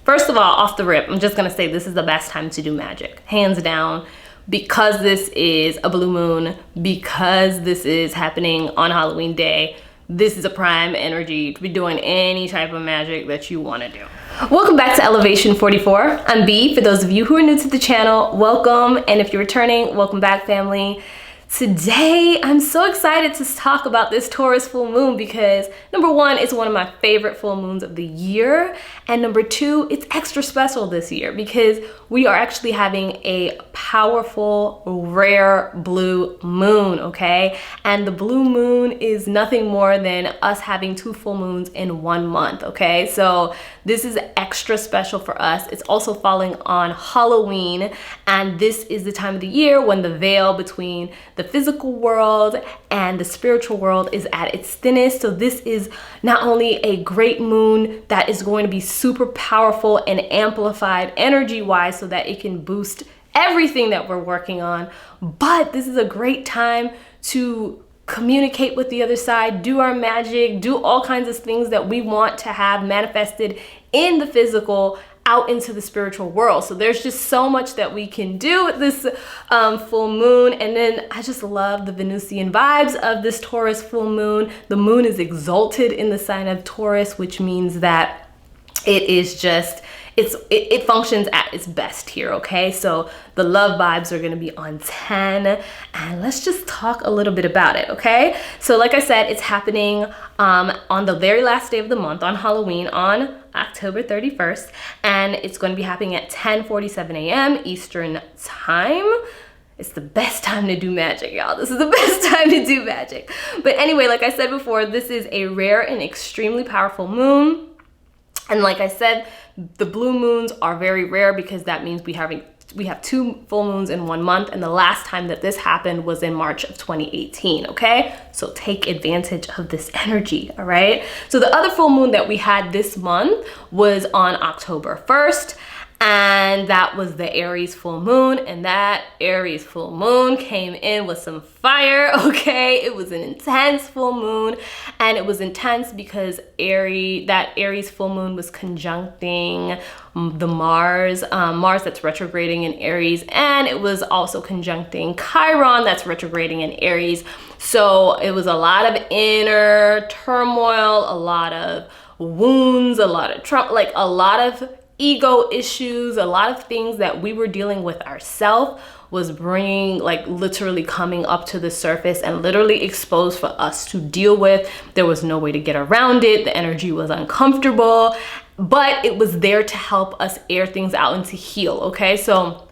First of all, off the rip, I'm just gonna say this is the best time to do magic, hands down, because this is a blue moon, because this is happening on Halloween day. This is a prime energy to be doing any type of magic that you want to do. Welcome back to Elevation 44. I'm B. For those of you who are new to the channel, welcome. And if you're returning, welcome back, family. Today, I'm so excited to talk about this Taurus full moon because number one, it's one of my favorite full moons of the year. And number two, it's extra special this year because we are actually having a powerful, rare blue moon, okay? And the blue moon is nothing more than us having two full moons in 1 month, okay? So this is extra special for us. It's also falling on Halloween, and this is the time of the year when the veil between the physical world and the spiritual world is at its thinnest. So this is not only a great moon that is going to be super powerful and amplified energy-wise so that it can boost everything that we're working on, but this is a great time to communicate with the other side, do our magic, do all kinds of things that we want to have manifested in the physical out into the spiritual world. So there's just so much that we can do with this full moon. And then I just love the Venusian vibes of this Taurus full moon. The moon is exalted in the sign of Taurus, which means that it is just, it functions at its best here, okay? So the love vibes are gonna be on 10, and let's just talk a little bit about it, okay? So like I said, it's happening on the very last day of the month, on Halloween, on October 31st, and it's gonna be happening at 10:47 a.m. Eastern time. It's the best time to do magic, y'all. This is the best time to do magic. But anyway, like I said before, this is a rare and extremely powerful moon. And like I said, the blue moons are very rare because that means we have two full moons in 1 month, and the last time that this happened was in March of 2018, okay? So take advantage of this energy, all right? So the other full moon that we had this month was on October 1st, and that was the Aries full moon, and that Aries full moon came in with some fire, okay? It was an intense full moon, and it was intense because that Aries full moon was conjuncting the Mars that's retrograding in Aries, and it was also conjuncting Chiron that's retrograding in Aries. So it was a lot of inner turmoil, a lot of wounds, a lot of trauma, like a lot of ego issues, a lot of things that we were dealing with ourselves was bringing, like literally coming up to the surface and literally exposed for us to deal with. There was no way to get around it. The energy was uncomfortable, but it was there to help us air things out and to heal, okay? So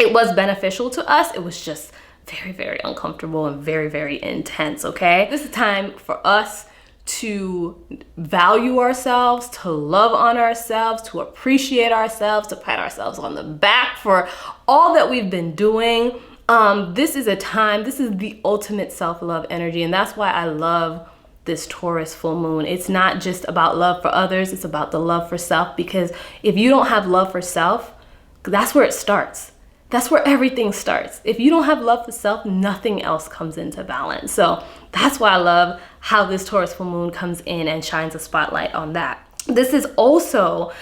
it was beneficial to us. It was just very, very uncomfortable and very, very intense, okay? This is time for us to value ourselves, to love on ourselves, to appreciate ourselves, to pat ourselves on the back for all that we've been doing. This is a time, this is the ultimate self-love energy, and that's why I love this Taurus full moon. It's not just about love for others, it's about the love for self, because if you don't have love for self, that's where it starts. That's where everything starts. If you don't have love for self, nothing else comes into balance. So that's why I love how this Taurus full moon comes in and shines a spotlight on that. This is also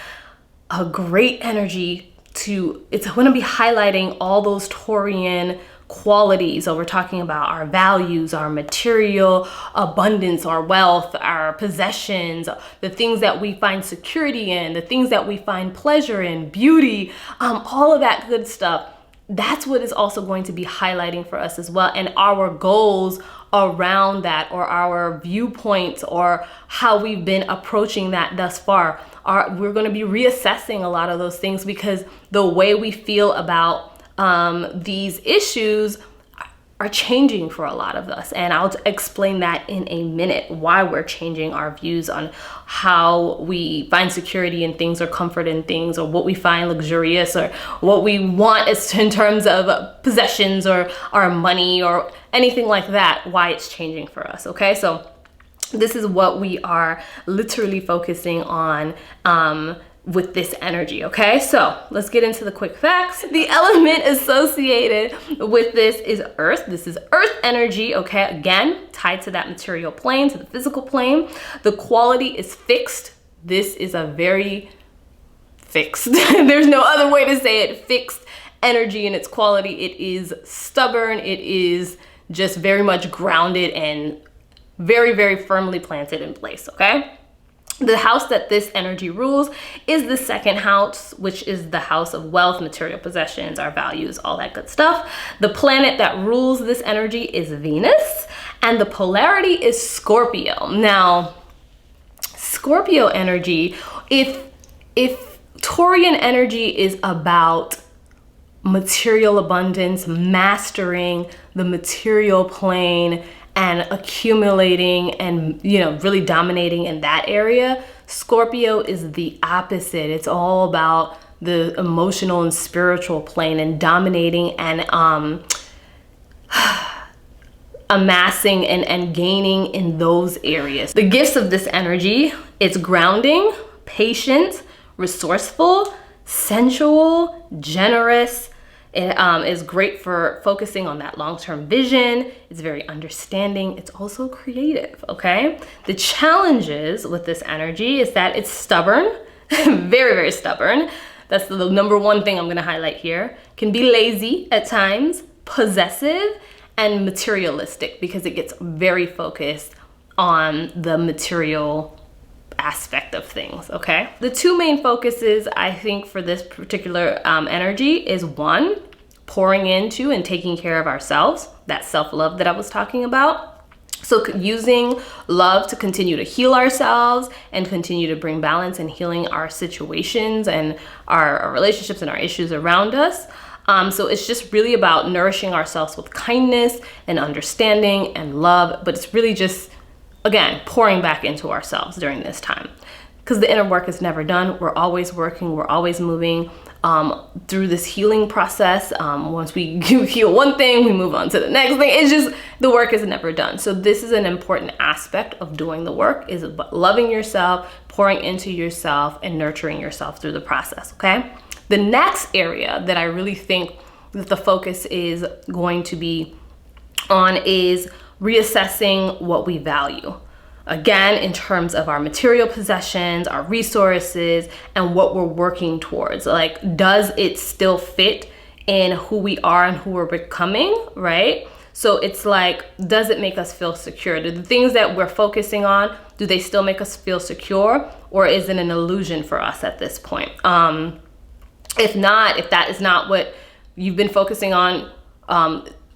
a great energy it's going to be highlighting all those Taurian qualities. So we're talking about our values, our material abundance, our wealth, our possessions, the things that we find security in, the things that we find pleasure in, beauty, all of that good stuff. That's what is also going to be highlighting for us as well. And our goals around that, or our viewpoints, or how we've been approaching that thus far, we're going to be reassessing a lot of those things because the way we feel about these issues are changing for a lot of us. And I'll explain that in a minute, why we're changing our views on how we find security in things or comfort in things, or what we find luxurious, or what we want is in terms of possessions or our money or anything like that, why it's changing for us, okay? So this is what we are literally focusing on with this energy, okay? So let's get into the quick facts. The element associated with this is earth. This is earth energy, okay? Again, tied to that material plane, to the physical plane. The quality is fixed. This is a very fixed. There's no other way to say it. Fixed energy in its quality. It is stubborn. It is just very much grounded and very, very firmly planted in place, okay? The house that this energy rules is the second house, which is the house of wealth, material possessions, our values, all that good stuff. The planet that rules this energy is Venus, and the polarity is Scorpio. Now, Scorpio energy, if Taurian energy is about material abundance, mastering the material plane, and accumulating and, you know, really dominating in that area, Scorpio is the opposite. It's all about the emotional and spiritual plane and dominating and amassing and gaining in those areas. The gifts of this energy, it's grounding, patient, resourceful, sensual, generous. It is great for focusing on that long-term vision. It's very understanding. It's also creative, okay? The challenges with this energy is that it's stubborn, very, very stubborn. That's the number one thing I'm gonna highlight here. Can be lazy at times, possessive, and materialistic because it gets very focused on the material aspect of things, okay? The two main focuses I think for this particular energy is one, pouring into and taking care of ourselves, that self-love that I was talking about. So using love to continue to heal ourselves and continue to bring balance and healing our situations and our relationships and our issues around us. So it's just really about nourishing ourselves with kindness and understanding and love, but it's really just, again, pouring back into ourselves during this time because the inner work is never done. We're always working, we're always moving through this healing process. Once we heal one thing, we move on to the next thing. It's just, the work is never done. So this is an important aspect of doing the work, is about loving yourself, pouring into yourself, and nurturing yourself through the process, okay? The next area that I really think that the focus is going to be on is reassessing what we value. Again, in terms of our material possessions, our resources, and what we're working towards. Like, does it still fit in who we are and who we're becoming, right? So it's like, does it make us feel secure? Do the things that we're focusing on, do they still make us feel secure? Or is it an illusion for us at this point? If not, if that is not what you've been focusing on,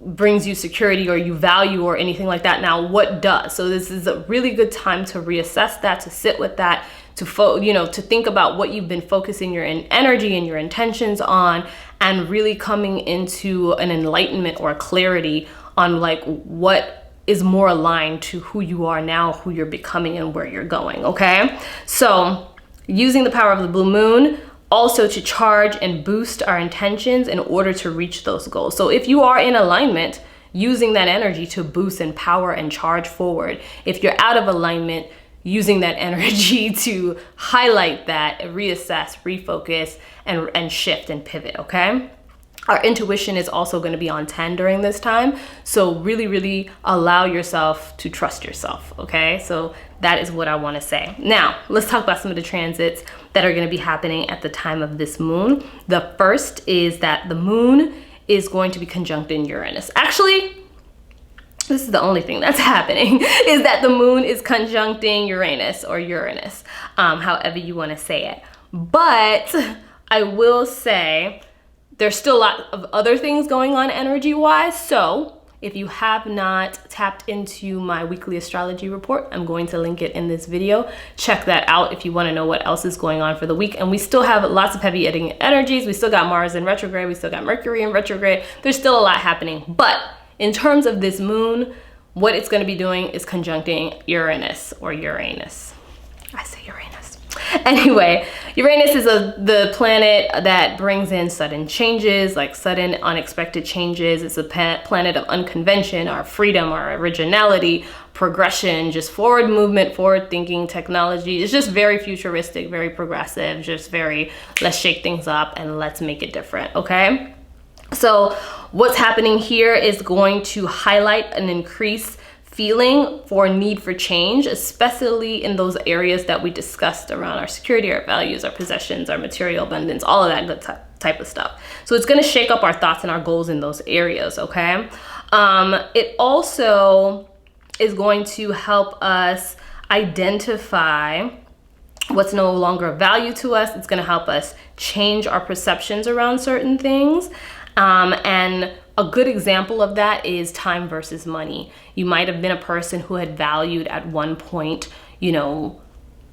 brings you security or you value or anything like that, now what does? So this is a really good time to reassess that, to sit with that, to to think about what you've been focusing your energy and your intentions on, and really coming into an enlightenment or clarity on like what is more aligned to who you are now, who you're becoming, and where you're going, okay? So using the power of the blue moon also to charge and boost our intentions in order to reach those goals. So if you are in alignment, using that energy to boost and power and charge forward. If you're out of alignment, using that energy to highlight that, reassess, refocus, and shift and pivot, okay? Our intuition is also going to be on 10 during this time. So really, really allow yourself to trust yourself, okay? So that is what I want to say. Now, let's talk about some of the transits that are going to be happening at the time of this moon. The first is that the moon is going to be conjuncting Uranus. Actually, this is the only thing that's happening, is that the moon is conjuncting Uranus, or Uranus, however you want to say it. But I will say, there's still a lot of other things going on energy-wise. So if you have not tapped into my weekly astrology report, I'm going to link it in this video. Check that out if you want to know what else is going on for the week. And we still have lots of heavy hitting energies. We still got Mars in retrograde. We still got Mercury in retrograde. There's still a lot happening. But in terms of this moon, what it's going to be doing is conjuncting Uranus, or Uranus. I say Uranus. Anyway, Uranus is the planet that brings in sudden changes, like sudden unexpected changes. It's a planet of unconvention, our freedom, our originality, progression, just forward movement, forward thinking, technology. It's just very futuristic, very progressive, just very, let's shake things up and let's make it different, okay? So what's happening here is going to highlight an increased feeling for need for change, especially in those areas that we discussed around our security, our values, our possessions, our material abundance, all of that good type of stuff. So it's going to shake up our thoughts and our goals in those areas, okay? It also is going to help us identify what's no longer of value to us. It's going to help us change our perceptions around certain things. And a good example of that is time versus money. You might have been a person who had valued at one point, you know,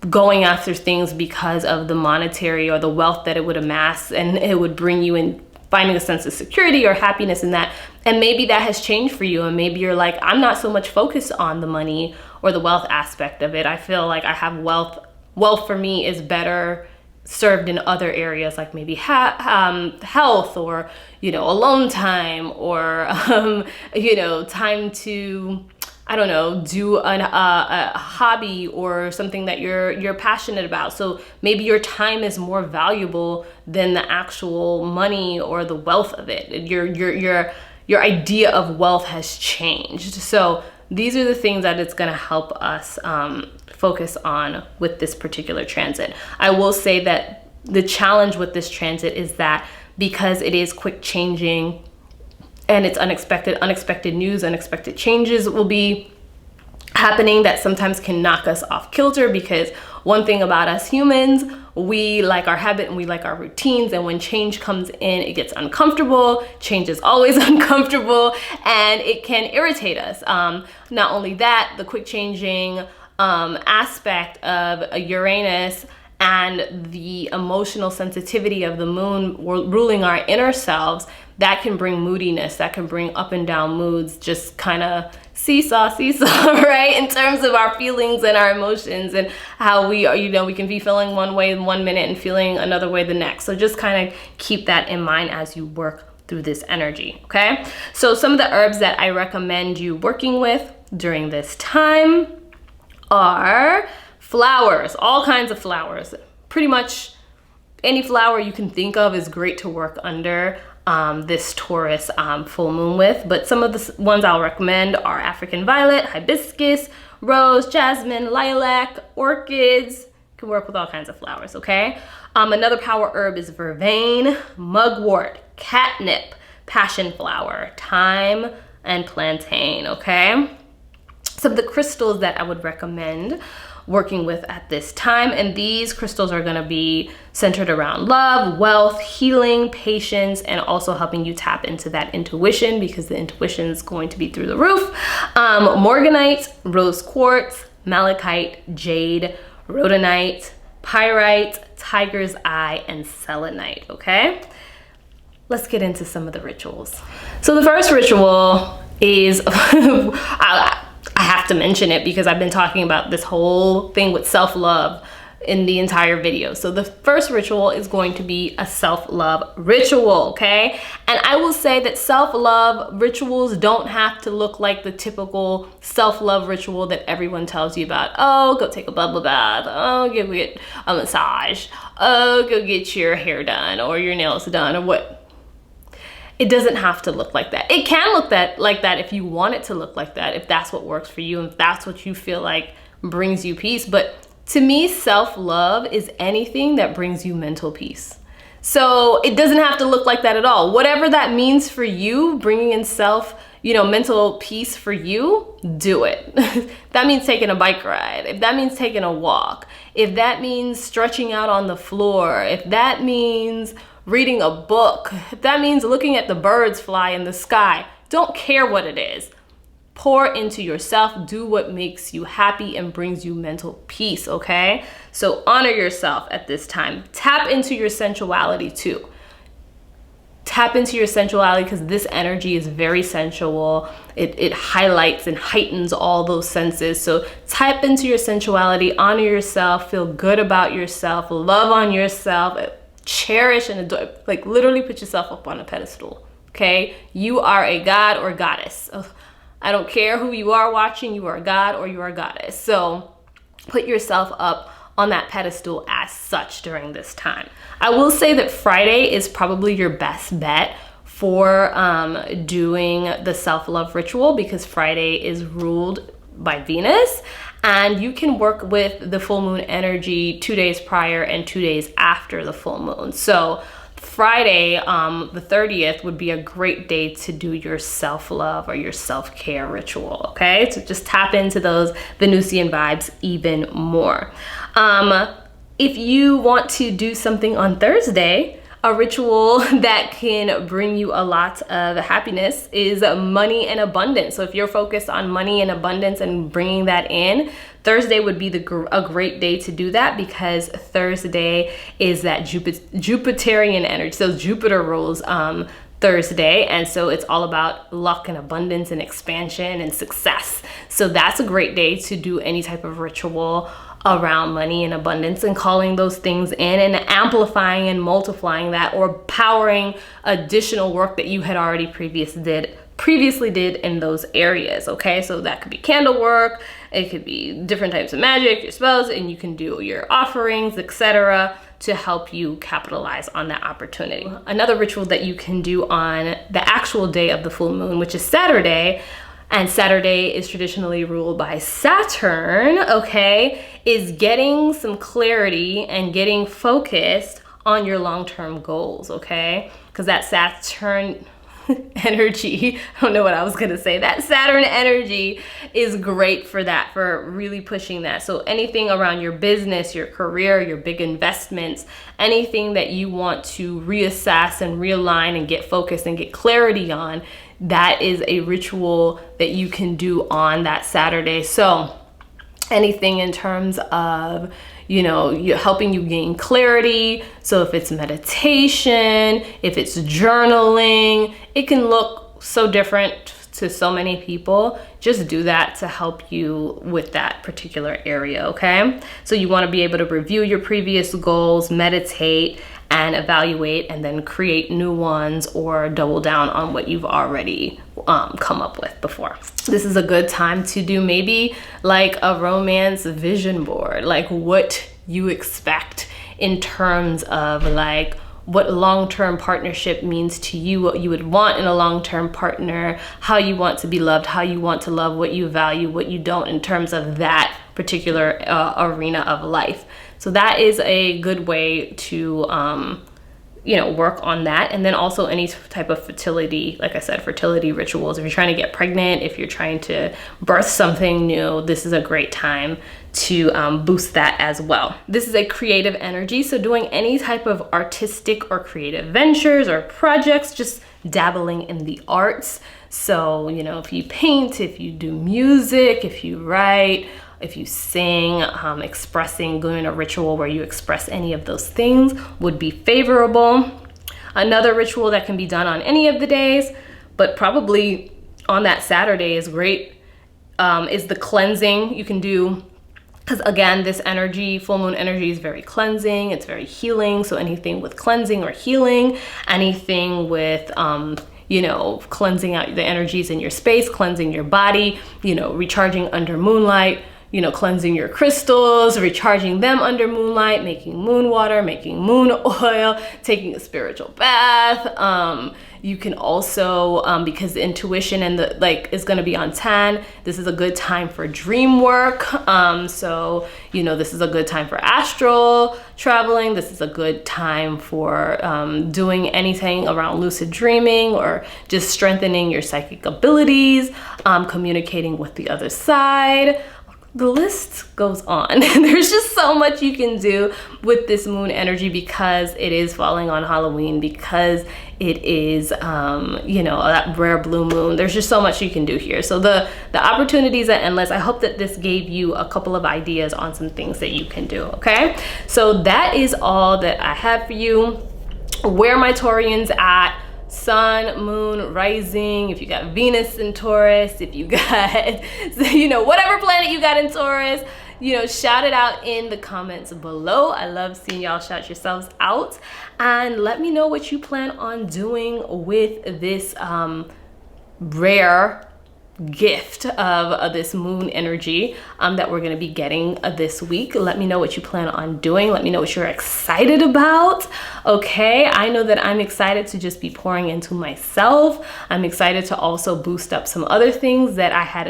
going after things because of the monetary or the wealth that it would amass, and it would bring you in finding a sense of security or happiness in that. And maybe that has changed for you. And maybe you're like, I'm not so much focused on the money or the wealth aspect of it. I feel like I have wealth. Wealth for me is better served in other areas, like maybe health, or, you know, alone time, or, you know, time to, I don't know, do a hobby or something that you're passionate about. So maybe your time is more valuable than the actual money or the wealth of it. Your idea of wealth has changed. So these are the things that it's going to help us focus on with this particular transit. I will say that the challenge with this transit is that because it is quick changing and it's unexpected news, unexpected changes will be happening that sometimes can knock us off kilter, because one thing about us humans, we like our habit and we like our routines, and when change comes in, it gets uncomfortable. Change is always uncomfortable, and it can irritate us. Not only that, the quick changing aspect of a Uranus and the emotional sensitivity of the moon ruling our inner selves, that can bring moodiness, that can bring up and down moods, just kind of seesaw, right? In terms of our feelings and our emotions, and how we are, you know, we can be feeling one way in 1 minute and feeling another way the next. So just kind of keep that in mind as you work through this energy, okay? So some of the herbs that I recommend you working with during this time are flowers, all kinds of flowers. Pretty much any flower you can think of is great to work under this Taurus full moon with. But some of the ones I'll recommend are African violet, hibiscus, rose, jasmine, lilac, orchids. You can work with all kinds of flowers, okay? Another power herb is vervain, mugwort, catnip, passion flower, thyme, and plantain, okay? Some of the crystals that I would recommend working with at this time, and these crystals are going to be centered around love, wealth, healing, patience, and also helping you tap into that intuition, because the intuition is going to be through the roof. Morganite, rose quartz, malachite, jade, rhodonite, pyrite, tiger's eye, and selenite, okay? Let's get into some of the rituals. So the first ritual is I have to mention it because I've been talking about this whole thing with self-love in the entire video. So the first ritual is going to be a self-love ritual, okay? And I will say that self-love rituals don't have to look like the typical self-love ritual that everyone tells you about. Oh, go take a bubble bath. Oh, go get a massage. Oh, go get your hair done or your nails done or what. It doesn't have to look like that. It can look like that if you want it to look like that, if that's what works for you and if that's what you feel like brings you peace. But to me, self-love is anything that brings you mental peace. So it doesn't have to look like that at all. Whatever that means for you, bringing in mental peace for you, do it. That means taking a bike ride. If that means taking a walk, if that means stretching out on the floor, if that means reading a book, if that means looking at the birds fly in the sky, don't care what it is. Pour into yourself, do what makes you happy and brings you mental peace, okay? So honor yourself at this time. Tap into your sensuality too. Tap into your sensuality because this energy is very sensual. It highlights and heightens all those senses. So tap into your sensuality, honor yourself, feel good about yourself, love on yourself, cherish and adore, like literally put yourself up on a pedestal, okay? You are a god or goddess. I don't care who you are watching, you are a god or you are a goddess. So put yourself up on that pedestal as such during this time. I will say that Friday is probably your best bet for doing the self-love ritual, because Friday is ruled by Venus, and you can work with the full moon energy 2 days prior and 2 days after the full moon. So Friday, the 30th, would be a great day to do your self-love or your self-care ritual, okay? So just tap into those Venusian vibes even more. If you want to do something on Thursday, a ritual that can bring you a lot of happiness is money and abundance. So if you're focused on money and abundance and bringing that in, Thursday would be a great day to do that, because Thursday is that Jupiterian energy. So Jupiter rules Thursday, and so it's all about luck and abundance and expansion and success. So that's a great day to do any type of ritual around money and abundance, and calling those things in and amplifying and multiplying that, or powering additional work that you had already previously did in those areas. Okay, so that could be candle work, it could be different types of magic, your spells, and you can do your offerings, etc., to help you capitalize on that opportunity. Another ritual that you can do on the actual day of the full moon, which is Saturday, and Saturday is traditionally ruled by Saturn, okay, is getting some clarity and getting focused on your long-term goals, okay? Because that Saturn energy, I don't know what I was gonna say, that Saturn energy is great for that, for really pushing that. So anything around your business, your career, your big investments, anything that you want to reassess and realign and get focused and get clarity on, that is a ritual that you can do on that Saturday. So anything in terms of, you know, helping you gain clarity. So if it's meditation, if it's journaling, it can look so different to so many people. Just do that to help you with that particular area, okay? So you want to be able to review your previous goals, meditate, and evaluate, and then create new ones or double down on what you've already come up with before. This is a good time to do maybe like a romance vision board, like what you expect in terms of like what long-term partnership means to you, what you would want in a long-term partner, how you want to be loved, how you want to love, what you value, what you don't, in terms of that particular arena of life. So that is a good way to, you know, work on that. And then also any type of fertility, like I said, fertility rituals. If you're trying to get pregnant, if you're trying to birth something new, this is a great time to boost that as well. This is a creative energy. So doing any type of artistic or creative ventures or projects, just dabbling in the arts. So, you know, if you paint, if you do music, if you write, if you sing, expressing, doing a ritual where you express any of those things would be favorable. Another ritual that can be done on any of the days, but probably on that Saturday is great, is the cleansing you can do. Because again, this energy, full moon energy, is very cleansing, it's very healing. So anything with cleansing or healing, anything with, you know, cleansing out the energies in your space, cleansing your body, you know, recharging under moonlight, you know, cleansing your crystals, recharging them under moonlight, making moon water, making moon oil, taking a spiritual bath. You can also, because the intuition and the like is going to be on 10, this is a good time for dream work. So, you know, this is a good time for astral traveling. This is a good time for doing anything around lucid dreaming or just strengthening your psychic abilities, communicating with the other side. The list goes on. There's just so much you can do with this moon energy, because it is falling on Halloween, because it is, you know, that rare blue moon. There's just so much you can do here. So the opportunities are endless. I hope that this gave you a couple of ideas on some things that you can do, okay? So that is all that I have for you. Where my Taurians at? Sun, moon, rising, if you got Venus in Taurus, if you got, you know, whatever planet you got in Taurus, you know, shout it out in the comments below. I love seeing y'all shout yourselves out, and let me know what you plan on doing with this rare gift of this moon energy that we're going to be getting this week. Let me know what you plan on doing. Let me know what you're excited about. Okay, I know that I'm excited to just be pouring into myself. I'm excited to also boost up some other things that I had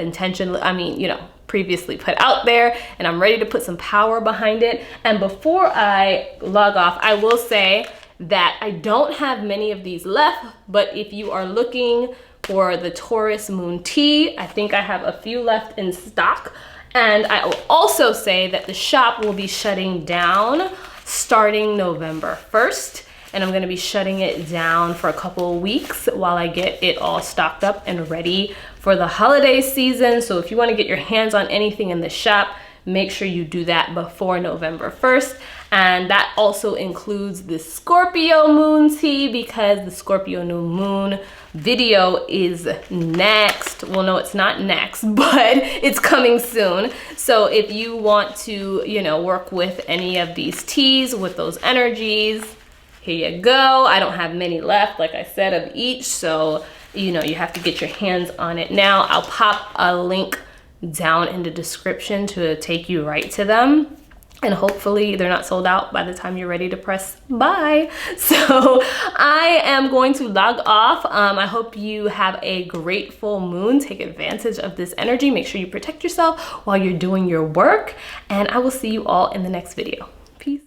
previously put out there, and I'm ready to put some power behind it. And before I log off, I will say that I don't have many of these left, but if you are looking for the Taurus moon tea, I think I have a few left in stock. And I will also say that the shop will be shutting down starting November 1st. And I'm gonna be shutting it down for a couple of weeks while I get it all stocked up and ready for the holiday season. So if you wanna get your hands on anything in the shop, make sure you do that before November 1st. And that also includes the Scorpio moon tea, because the Scorpio new moon video is next. Well, no, it's not next, but it's coming soon. So if you want to, work with any of these teas with those energies, here you go. I don't have many left, like I said, of each. So, you have to get your hands on it now. I'll pop a link down in the description to take you right to them. And hopefully they're not sold out by the time you're ready to press buy. So I am going to log off. I hope you have a great full moon. Take advantage of this energy. Make sure you protect yourself while you're doing your work. And I will see you all in the next video. Peace.